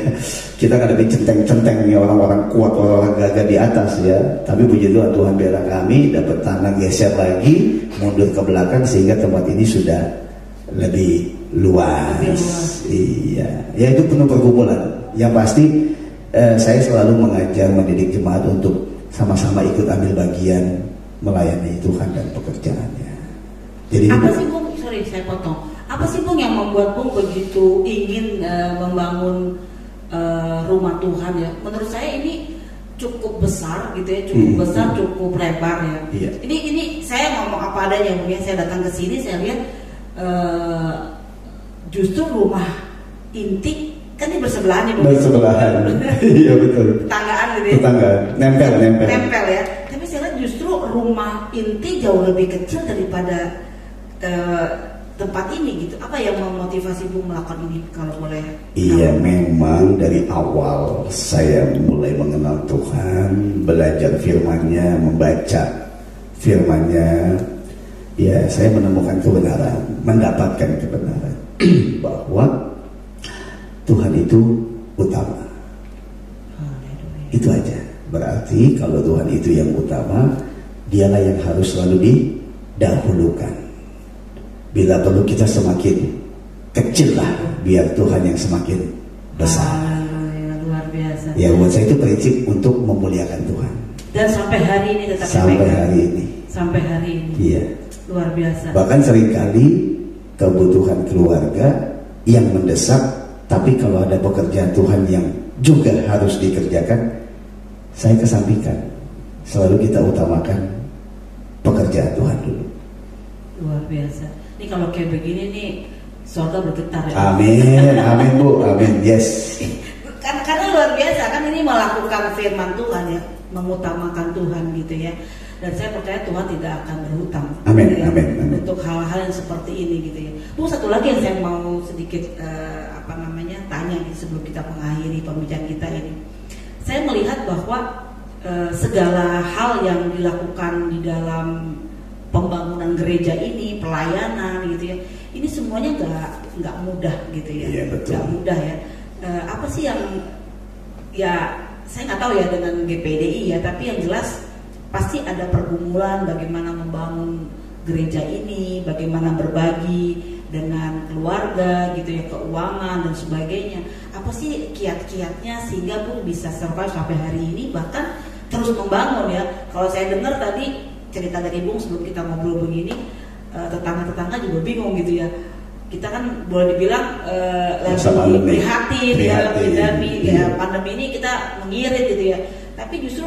Kita ngadepin centeng-centeng nih, orang-orang kuat, orang-orang gagah di atas ya. Tapi puji Tuhan, Tuhan bela kami, dapat tanah geser lagi, mundur ke belakang sehingga tempat ini sudah lebih luas. Iya, ya itu penuh pergumulan. Yang pasti saya selalu mengajar, mendidik jemaat untuk sama-sama ikut ambil bagian melayani Tuhan dan pekerjaannya. Jadi apa sih Bung? Sorry saya potong. Apa sih Bung yang membuat Bung begitu ingin membangun rumah Tuhan ya? Menurut saya ini cukup besar gitu ya, cukup besar, cukup lebar ya. Iya. Ini saya ngomong apa adanya Bung ya. Saya datang ke sini, saya lihat justru rumah inti kan ini bersebelahan nih Bung. Bersebelahan. Iya betul. Tetanggaan gitu ya. Tetanggaan, nempel ya. Tapi saya lihat justru rumah inti jauh lebih kecil daripada tempat ini gitu. Apa yang memotivasi Bung melakukan ini kalau boleh? Iya, memang dari awal saya mulai mengenal Tuhan, belajar firman-Nya, membaca firman-Nya, ya saya menemukan kebenaran, mendapatkan kebenaran bahwa Tuhan itu utama. Itu aja. Berarti kalau Tuhan itu yang utama, dialah yang harus selalu didahulukan. Bila perlu kita semakin kecil lah, biar Tuhan yang semakin besar. Ya, luar biasa. Ya buat saya itu prinsip untuk memuliakan Tuhan. Dan sampai hari ini tetap sampai hari ini. Sampai hari ini. Iya. Luar biasa. Bahkan seringkali kebutuhan keluarga yang mendesak, tapi kalau ada pekerjaan Tuhan yang juga harus dikerjakan, saya kesampingkan. Selalu kita utamakan pekerjaan Tuhan dulu. Luar biasa. Ini kalau kayak begini nih, surga bergetar ya. Amin, amin Bu, amin, yes. Karena luar biasa kan, ini melakukan firman Tuhan ya, mengutamakan Tuhan gitu ya. Dan saya percaya Tuhan tidak akan berhutang. Amin, gitu ya, amin, amin. untuk hal-hal yang seperti ini gitu ya. Terus satu lagi yang saya mau sedikit tanya nih sebelum kita mengakhiri pembicaraan kita ini. Saya melihat bahwa segala hal yang dilakukan di dalam pembangunan gereja ini, pelayanan gitu ya, ini semuanya nggak mudah gitu ya. Iya, betul. Nggak mudah ya. Apa sih yang ya saya nggak tahu ya dengan GPDI ya, tapi yang jelas pasti ada pergumulan bagaimana membangun gereja ini, bagaimana berbagi dengan keluarga gitu ya, keuangan dan sebagainya. Apa sih kiat-kiatnya sehingga pun bisa survive sampai hari ini, bahkan terus membangun ya. Kalau saya dengar tadi cerita dari Bung sebelum kita ngobrol begini, tetangga-tetangga juga bingung gitu ya. Kita kan boleh dibilang lagi prihatin dalam ya, pandemi ini kita mengirit gitu ya. Tapi justru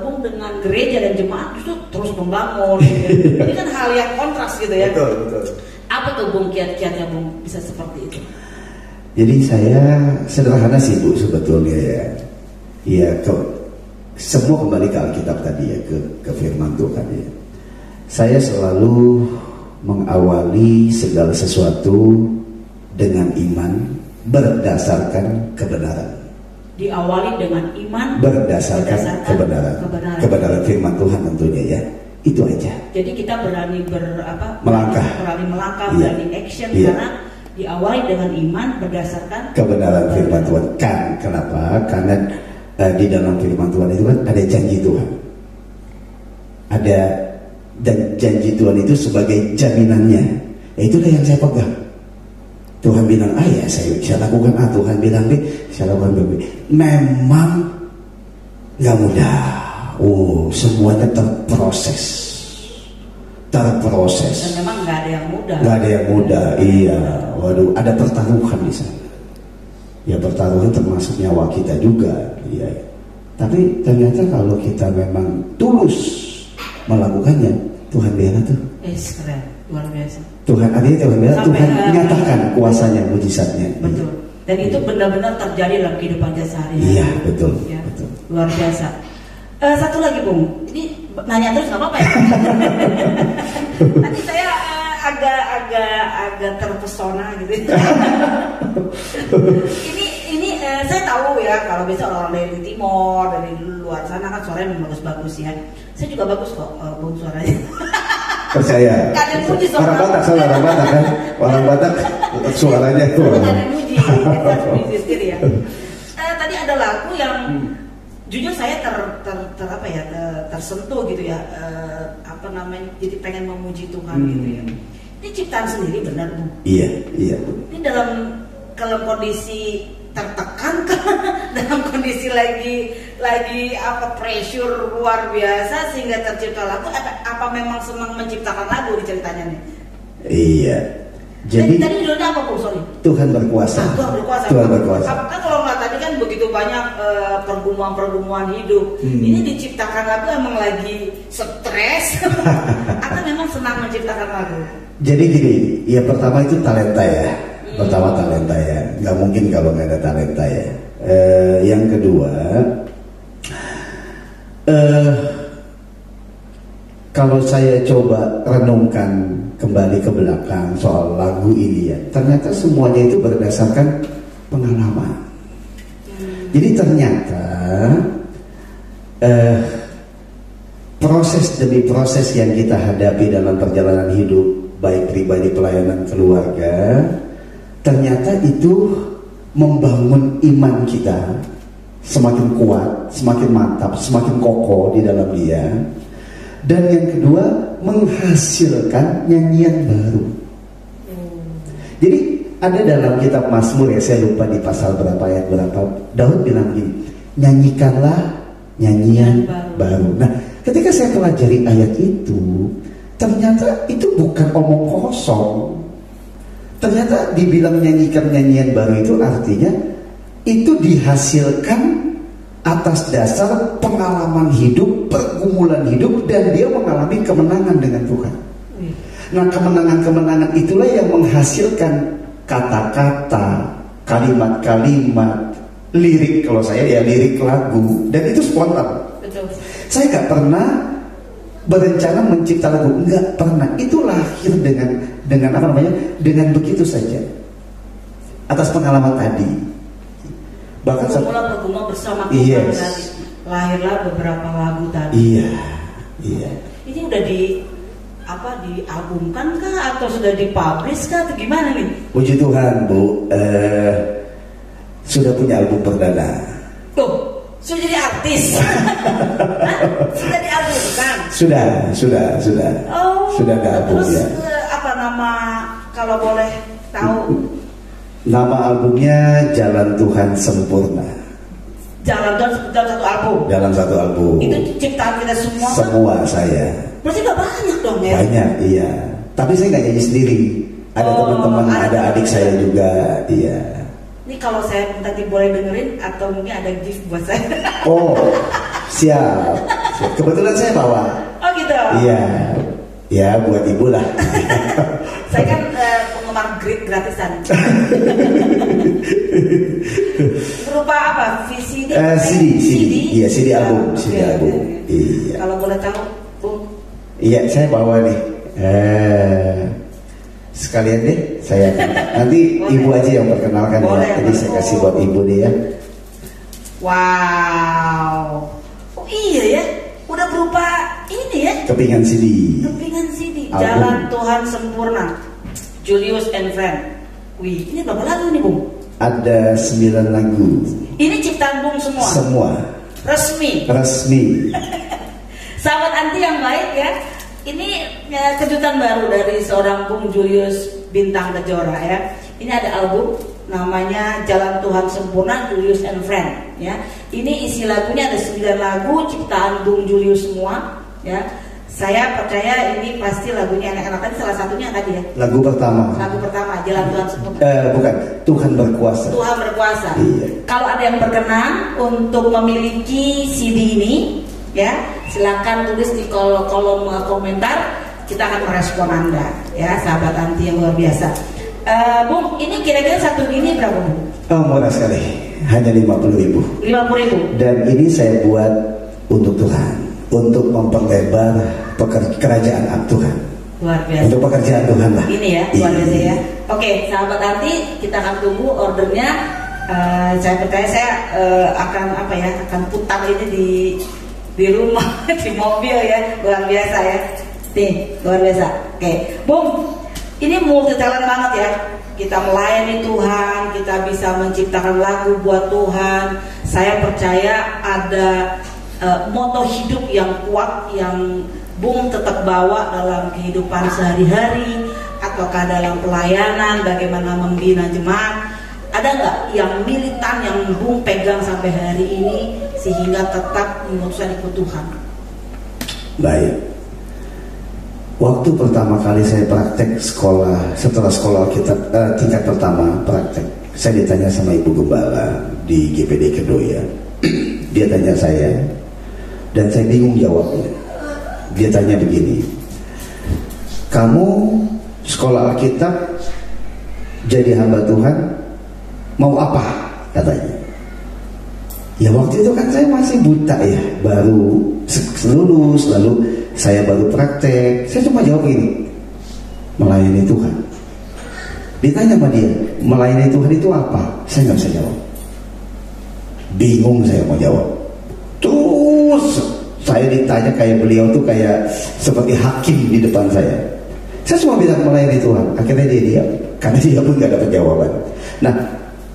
Bung dengan gereja dan jemaat justru terus membangun gitu ya. Ini kan hal yang kontras gitu ya. Betul. Apa tuh Bung kiat-kiatnya Bung bisa seperti itu? Jadi saya sederhana sih Bu sebetulnya ya. Ya semua kembali ke Alkitab tadi ya, ke firman Tuhan ya. Saya selalu mengawali segala sesuatu dengan iman berdasarkan kebenaran. Diawali dengan iman berdasarkan kebenaran firman Tuhan tentunya ya. Itu aja. Jadi kita berani melangkah, berani action karena diawali dengan iman berdasarkan kebenaran firman Tuhan. Kenapa? Karena di dalam firman Tuhan itu kan ada janji Tuhan. Dan janji Tuhan itu sebagai jaminannya. Itulah yang saya pegang. Tuhan bilang A ya saya lakukan A, Tuhan bilang B saya lakukan B. Memang nggak mudah. Semuanya terproses. Dan memang nggak ada yang mudah. Nggak ada yang mudah. Iya. Waduh, ada pertaruhan di sana. Ya pertaruhan termasuk nyawa kita juga. Iya. Tapi ternyata kalau kita memang tulus melakukannya, Tuhan bela tuh. Keren, luar biasa. Tuhan bela, Tuhan menyatakan kuasanya, mujizatnya. Betul. Dan itu benar-benar terjadi dalam kehidupan sehari-hari. Iya, betul. Ya, betul. Luar biasa. Satu lagi Bung, ini nanya terus nggak apa-apa ya? Nanti saya agak terpesona gitu. ini saya tahu ya kalau biasa orang-orang dari timur, dari luar sana kan suaranya memang bagus ya. Saya juga bagus kok Bung suaranya. Percaya. Gak ada yang muji orang Batak kan. Orang Batak suaranya tuh. Gak ada yang muji. Kita muji sendiri ya. Tadi ada lagu yang jujur saya tersentuh gitu ya. Jadi pengen memuji Tuhan gitu ya. Ini ciptaan sendiri benar Bu? Iya. Ini dalam kondisi tertekan dalam kondisi lagi pressure luar biasa sehingga tercipta lagu, apa memang senang menciptakan lagu di ceritanya nih? Iya. Jadi tadi judulnya apa Bu? Sorry. Tuhan berkuasa. Tuhan berkuasa. Kan kalau nggak tadi kan begitu banyak pergumulan hidup. Ini diciptakan lagu emang lagi stres atau memang senang menciptakan lagu? Jadi gini, ya pertama itu talenta ya. Pertama talenta ya, nggak mungkin kalau nggak ada talenta ya. Yang kedua, kalau saya coba renungkan kembali ke belakang soal lagu ini ya, ternyata semuanya itu berdasarkan pengalaman. Jadi ternyata proses demi proses yang kita hadapi dalam perjalanan hidup, baik pribadi, pelayanan, keluarga, ternyata itu membangun iman kita semakin kuat, semakin mantap, semakin kokoh di dalam Dia. Dan yang kedua, menghasilkan nyanyian baru. Jadi ada dalam kitab Mazmur ya, saya lupa di pasal berapa ayat berapa, Daud bilang gini, nyanyikanlah nyanyian baru. Nah, ketika saya pelajari ayat itu, ternyata itu bukan omong kosong. Ternyata dibilang nyanyikan nyanyian baru itu artinya itu dihasilkan atas dasar pengalaman hidup, pergumulan hidup, dan dia mengalami kemenangan dengan Tuhan. Nah, kemenangan-kemenangan itulah yang menghasilkan kata-kata, kalimat-kalimat, lirik, kalau saya ya lirik lagu, dan itu spontan. Betul. Saya nggak pernah berencana mencipta lagu, nggak pernah. Itu lahir dengan apa namanya, dengan begitu saja, atas pengalaman tadi. Bahkan bergumul bersama Tuhan, yes, tadi lahirlah beberapa lagu tadi. Iya, iya. Ini udah dialbumkan kah atau sudah dipublish kah atau gimana nih? Puji Tuhan, Bu, sudah punya album perdana. Tuh, sudah jadi artis. Sudah dialbumkan? Sudah. Oh, sudah ada album. Terus ya. Apa nama, kalau boleh tahu? Nama albumnya Jalan Tuhan Sempurna. Jalan Tuhan dalam satu album? Dalam satu album. Itu ciptaan kita semua? Semua kan? Saya. Berarti gak banyak dong ya? Banyak, iya. Tapi saya nggak nyanyi sendiri. Ada teman-teman, ada adik saya juga, iya. Ini kalau saya nanti boleh dengerin atau mungkin ada gift buat saya? Oh, siap. Kebetulan saya bawa. Oh gitu? Iya. Ya buat ibu lah. Saya kan penggemar gratisan. Berupa apa? VCD? CD. Iya, CD album. CD Okay. album. Iya. Kalau boleh tahu, Bung? Iya, saya bawa nih. Sekalian deh, saya nanti boleh. ibu aja yang perkenalkan boleh, ya. Jadi saya kasih buat ibu deh ya. Wow. Oh iya ya. Udah berupa ini ya. Kepingan CD. Kepingan CD. Album. Jalan Tuhan Sempurna. Julius and Friend. Wih, ini berapa lagu nih, Bung? Ada 9 lagu. Ini ciptaan Bung semua? Semua. Resmi. Sahabat Anti yang baik ya. Ini ya, kejutan baru dari seorang Bung Julius Bintang Kejora ya. Ini ada album namanya Jalan Tuhan Sempurna, Julius and Friend ya. Ini isi lagunya ada 9 lagu ciptaan Bung Julius semua ya. Saya percaya ini pasti lagunya enak-enak. Tadi salah satunya tadi ya. Lagu pertama. Lagu pertama Jalan Tuhan Sempurna. Bukan, Tuhan Berkuasa. Tuhan Berkuasa. Iya. Kalau ada yang berkenan untuk memiliki CD ini ya, silakan tulis di kolom komentar. Kita akan merespon Anda ya, sahabat Anti yang luar biasa. Bung, ini kira-kira satu gini berapa, Bung? Oh, murah sekali, hanya 50.000. 50.000. Dan ini saya buat untuk Tuhan, untuk memperlebar kerajaan Tuhan. Luar biasa. Untuk pekerjaan Tuhan lah. Ini ya, luar biasa ya. Oke, sahabat Anti, kita akan tunggu ordernya. Saya percaya saya akan putar ini di rumah, di mobil ya, luar biasa ya. Nih, luar biasa. Oke, Bung. Ini multi talent banget ya. Kita melayani Tuhan, kita bisa menciptakan lagu buat Tuhan. Saya percaya ada moto hidup yang kuat yang Bung tetap bawa dalam kehidupan sehari-hari, ataukah dalam pelayanan, bagaimana membina jemaat. Ada nggak yang militan yang Bung pegang sampai hari ini sehingga tetap memutuskan ikut Tuhan? Baik. Waktu pertama kali saya praktek sekolah, setelah sekolah kita tingkat pertama praktek, saya ditanya sama Ibu Gembala di GPD Kedoya. Dia tanya saya, dan saya bingung jawabnya. Dia tanya begini, kamu sekolah Alkitab jadi hamba Tuhan, mau apa? Katanya. Ya waktu itu kan saya masih buta ya, baru lulus, lalu saya baru praktek. Saya cuma jawab gini, melayani Tuhan. Ditanya sama dia, melayani Tuhan itu apa? Saya nggak bisa jawab. Bingung saya mau jawab. Terus saya ditanya kayak beliau tuh kayak seperti hakim di depan saya. Saya cuma bilang melayani Tuhan. Akhirnya dia diam, karena dia pun nggak dapat jawaban. Nah,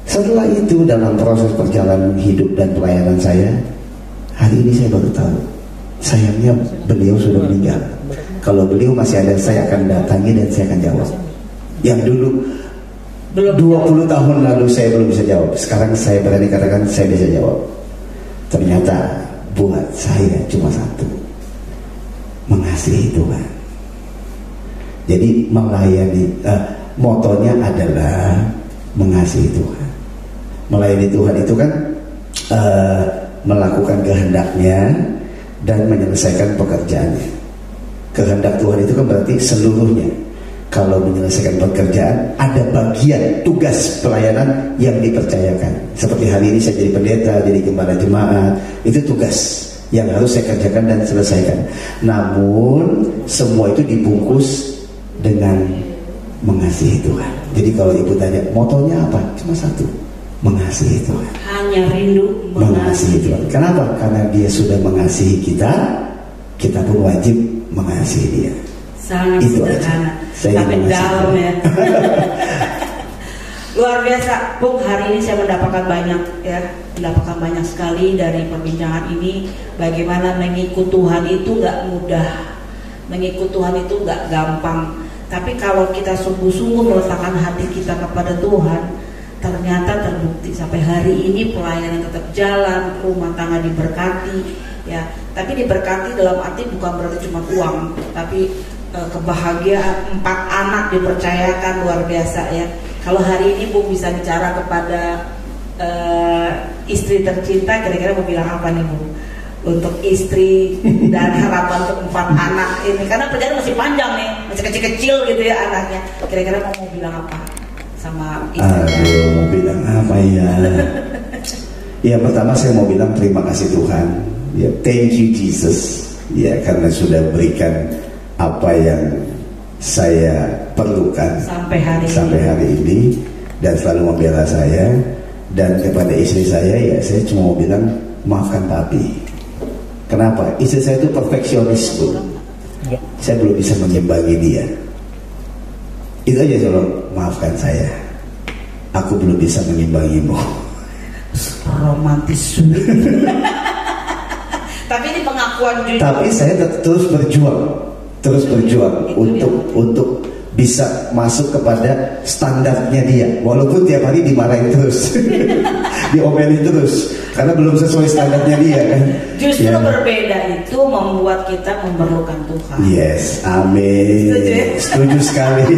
setelah itu dalam proses perjalanan hidup dan pelayanan saya, hari ini saya baru tahu, sayangnya beliau sudah meninggal. Kalau beliau masih ada, saya akan datangi dan saya akan jawab. Yang dulu 20 tahun lalu saya belum bisa jawab, sekarang saya berani katakan saya bisa jawab. Ternyata buat saya cuma satu, mengasihi Tuhan. Jadi melayani, motonya adalah mengasihi Tuhan. Melayani Tuhan itu kan melakukan kehendaknya dan menyelesaikan pekerjaannya. Kehendak Tuhan itu kan berarti seluruhnya. kalau menyelesaikan pekerjaan ada bagian tugas pelayanan yang dipercayakan. Seperti hari ini saya jadi pendeta, jadi gembala jemaat, itu tugas yang harus saya kerjakan dan selesaikan. Namun semua itu dibungkus dengan mengasihi Tuhan. Jadi kalau ibu tanya motonya apa? Cuma satu, mengasihi Tuhan. Hanya rindu mengasihi Tuhan. Kenapa? Karena Dia sudah mengasihi kita, kita pun wajib mengasihi Dia. Sangat itu sederhana, tapi dalam ya. Luar biasa, Bung. Hari ini saya mendapatkan banyak sekali dari perbincangan ini. Bagaimana mengikut Tuhan itu nggak mudah, mengikut Tuhan itu nggak gampang. Tapi kalau kita sungguh-sungguh meletakkan hati kita kepada Tuhan, ternyata terbukti sampai hari ini pelayanan tetap jalan, rumah tangga diberkati, ya. Tapi diberkati dalam arti bukan berarti cuma uang, tapi kebahagiaan, 4 anak dipercayakan, luar biasa ya. Kalau hari ini Bu bisa bicara kepada istri tercinta, kira-kira mau bilang apa nih Bu? Untuk istri dan harapan untuk 4 anak ini, karena perjalanan masih panjang nih, masih kecil-kecil gitu ya anaknya. Kira-kira mau bilang apa sama istri? Aduh, mau bilang apa ya? Ya pertama saya mau bilang terima kasih Tuhan. Ya, thank you Jesus. Ya karena sudah berikan apa yang saya perlukan sampai hari ini dan selalu membela saya. Dan kepada istri saya, ya saya cuma mau bilang maafkan papi. Kenapa? Istri saya itu perfeksionis Bu. Saya belum bisa mengimbangi dia. Itu aja, tolong maafkan saya. Aku belum bisa mengimbangimu. Romantis. Tapi ini pengakuan jujur. Tapi saya terus berjuang untuk bisa masuk kepada standarnya dia, walaupun tiap hari dimarahin terus, diomelin terus, karena belum sesuai standarnya dia kan. Justru ya. Berbeda itu membuat kita memerlukan Tuhan. Yes, amin. Setuju sekali,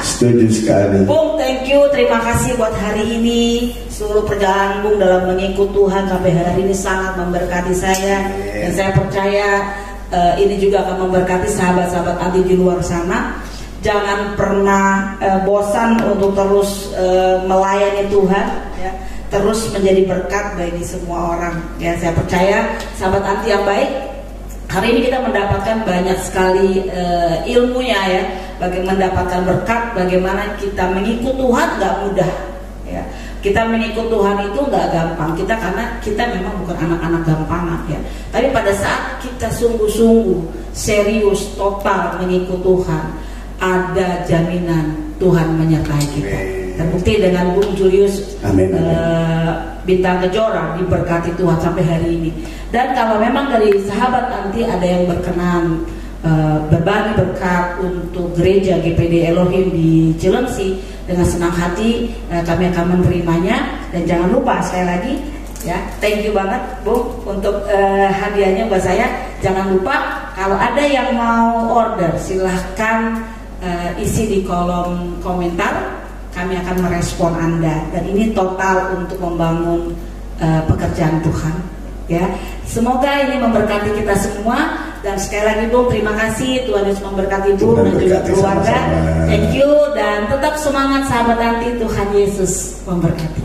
setuju sekali. Bung, thank you, terima kasih buat hari ini. Seluruh perjalanan Bung dalam mengikut Tuhan sampai hari ini sangat memberkati saya, dan saya percaya ini juga akan memberkati sahabat-sahabat Adi di luar sana. Jangan pernah bosan untuk terus melayani Tuhan, ya. Terus menjadi berkat bagi semua orang. Ya, saya percaya sahabat Anti yang baik, hari ini kita mendapatkan banyak sekali ilmunya ya, bagaimana mendapatkan berkat, bagaimana kita mengikut Tuhan nggak mudah. Ya. Kita mengikut Tuhan itu nggak gampang. Karena kita memang bukan anak-anak gampangan ya. Tapi pada saat kita sungguh-sungguh, serius, total mengikut Tuhan, ada jaminan Tuhan menyertai kita. Terbukti dengan Bung Julius Bintang Kejora diberkati Tuhan sampai hari ini. Dan kalau memang dari sahabat nanti ada yang berkenan berbagi berkat untuk gereja GPD Elohim di Cilengsi, dengan senang hati kami akan menerimanya. Dan jangan lupa sekali lagi ya, thank you banget Bu untuk hadiahnya buat saya. Jangan lupa kalau ada yang mau order silahkan isi di kolom komentar, kami akan merespon Anda. Dan ini total untuk membangun pekerjaan Tuhan ya. Semoga ini memberkati kita semua. Dan sekali lagi Bu, terima kasih, Tuhan Yesus memberkati Bu dan juga keluarga. Thank you, dan tetap semangat sahabat Anti, Tuhan Yesus memberkati.